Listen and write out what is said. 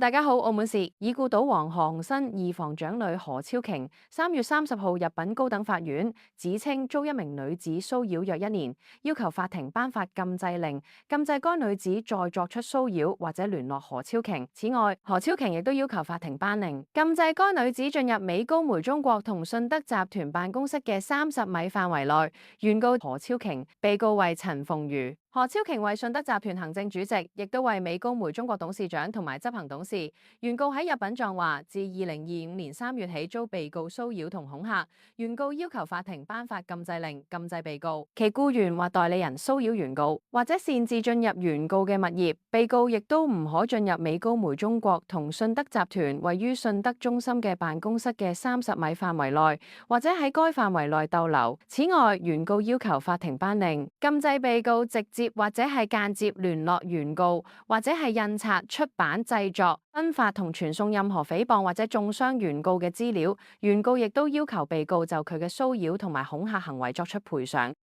大家好，澳門市已故賭王何鴻燊二房長女何超瓊3月30號入稟高等法院，指稱遭一名女子騷擾約1年，要求法庭頒發禁制令，禁制該女子再作出騷擾或者聯絡何超瓊。此外，何超瓊亦都要求法庭頒令，禁制該女子進入美高梅中國同信德集團辦公室嘅30米範圍內。原告何超瓊，被告為陳鳳瑜。何超瓊為信德集團行政主席，亦都為美高梅中國董事長同埋執行董事。原告喺入稟狀話，自2025年3月起遭被告騷擾同恐嚇，原告要求法庭頒發禁制令，禁制被告、其僱員或代理人騷擾原告，或者擅自進入原告嘅物業。被告亦都唔可進入美高梅中國同信德集團位於信德中心嘅辦公室嘅30米範圍內，或者喺該範圍內逗留。此外，原告要求法庭頒令，禁制被告直接或者係間接聯絡原告，或者係印刷、出版、製作、分發同傳送任何誹謗或者中傷原告嘅資料。原告亦都要求被告就佢嘅騷擾同埋恐嚇行為作出賠償。